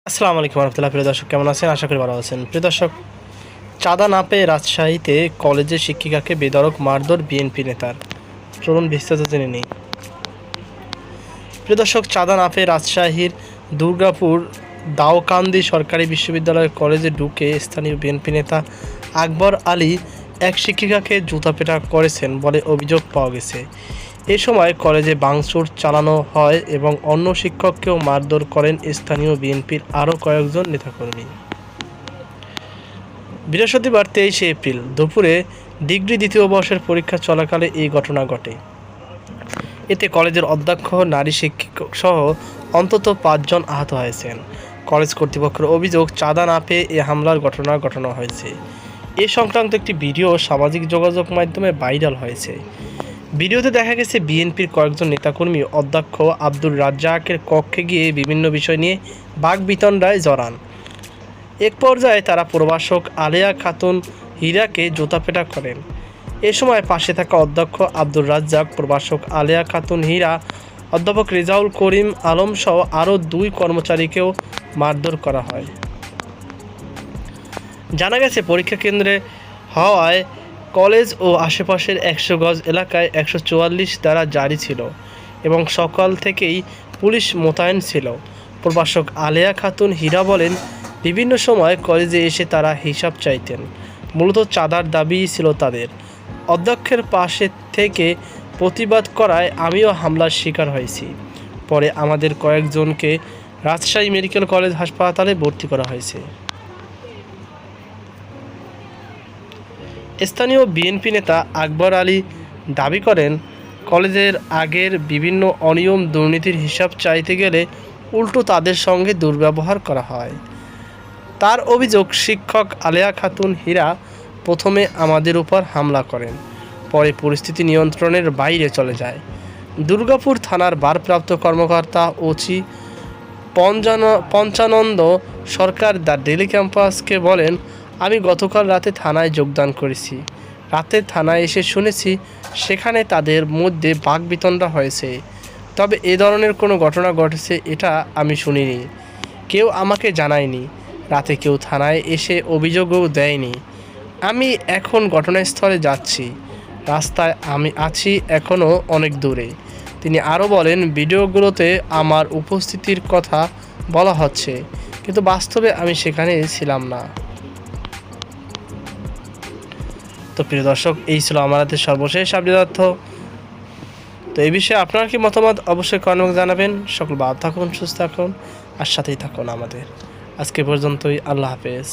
আসসালামু আলাইকুম রহমতুল্লাহ। প্রিয় দর্শক, কেমন আছেন? আশা করি ভালো আছেন। প্রিয় দর্শক, চাঁদা না পেয়ে রাজশাহীতে কলেজের শিক্ষিকাকে বেধড়ক মারধর বিএনপি নেতার। চলুন বিস্তারিত জেনে নিই। প্রিয় দর্শক, চাঁদা না পেয়ে রাজশাহীর দুর্গাপুর দাউকান্দি সরকারি বিশ্ববিদ্যালয়ের কলেজে ঢুকে স্থানীয় বিএনপি নেতা আকবর আলী এক শিক্ষিকাকে জুতাপেটা করেছেন বলে অভিযোগ পাওয়া গেছে। এ সময় কলেজে ভাঙচুর চালানো হয় এবং অন্য শিক্ষককেও মারধর করেন স্থানীয় বিএনপির আরও কয়েকজন নেতাকর্মী। বৃহস্পতিবার 23 এপ্রিল দুপুরে ডিগ্রি দ্বিতীয় বর্ষের পরীক্ষা চলাকালে এই ঘটনা ঘটে। এতে কলেজের অধ্যক্ষ, নারী শিক্ষক সহ অন্তত 5 জন আহত হয়েছেন। কলেজ কর্তৃপক্ষের অভিযোগ, চাঁদা না পেয়ে এ হামলার ঘটনা ঘটানো হয়েছে। এ সংক্রান্ত একটি ভিডিও সামাজিক যোগাযোগ মাধ্যমে ভাইরাল হয়েছে। ভিডিওতে দেখা গেছে বিএনপির কয়েকজন নেতাকর্মী অধ্যক্ষ আব্দুর রাজ্জাকের কক্ষে গিয়ে বিভিন্ন বিষয় নিয়ে বাকবিতণ্ডায় জড়ান। এক পর্যায়ে তারা প্রভাষক আলেয়া খাতুন হীরাকে জুতাপেটা করেন। এ সময় পাশে থাকা অধ্যক্ষ আব্দুর রাজ্জাক, প্রভাষক আলেয়া খাতুন হীরা, অধ্যাপক রেজাউল করিম আলম সহ আরও 2 কর্মচারীকেও মারধর করা হয়। জানা গেছে, পরীক্ষা কেন্দ্রে হওয়ায় কলেজ ও আশেপাশের 100 গজ এলাকায় 144 ধারা জারি ছিল এবং সকাল থেকেই পুলিশ মোতায়েন ছিল। প্রভাষক আলেয়া খাতুন হীরা বলেন, বিভিন্ন সময় কলেজে এসে তারা হিসাব চাইতেন। মূলত চাঁদার দাবিই ছিল তাদের। অধ্যক্ষের পাশে থেকে প্রতিবাদ করায় আমিও হামলার শিকার হয়েছি। পরে আমাদের কয়েকজনকে রাজশাহী মেডিকেল কলেজ হাসপাতালে ভর্তি করা হয়েছে। স্থানীয় বিএনপি নেতা আকবর আলী দাবি করেন, কলেজের আগের বিভিন্ন অনিয়ম দুর্নীতির হিসাব চাইতে গেলে উল্টো তাদের সঙ্গে দুর্ব্যবহার করা হয়। তার অভিযোগ, শিক্ষক আলেয়া খাতুন হীরা প্রথমে আমাদের উপর হামলা করেন, পরে পরিস্থিতি নিয়ন্ত্রণের বাইরে চলে যায়। দুর্গাপুর থানার ভারপ্রাপ্ত কর্মকর্তা OC Panchananda Sarkar the daily ক্যাম্পাসকে বলেন, আমি গতকাল রাতে থানায় যোগদান করেছি। রাতে থানায় এসে শুনেছি সেখানে তাদের মধ্যে বাকবিতণ্ডা হয়েছে। তবে এ ধরনের কোনো ঘটনা ঘটেছে এটা আমি শুনিনি। কেউ আমাকে জানায়নি। রাতে কেউ থানায় এসে অভিযোগও দেয়নি। আমি এখন ঘটনাস্থলে যাচ্ছি। রাস্তায় আমি আছি এখনও অনেক দূরে। তিনি আরও বলেন, ভিডিওগুলোতে আমার উপস্থিতির কথা বলা হচ্ছে, কিন্তু বাস্তবে আমি সেখানে ছিলাম না। তো প্রিয় দর্শক, এই ছিল আমাদের সর্বশেষ আপডেট তথ্য। তো এই বিষয়ে আপনার কি মতামত অবশ্যই কমেন্টে জানাবেন। সকল ভালো থাকুন, সুস্থ থাকুন আর সাথেই থাকুন আমাদের। আজকে পর্যন্তই। আল্লাহ হাফেজ।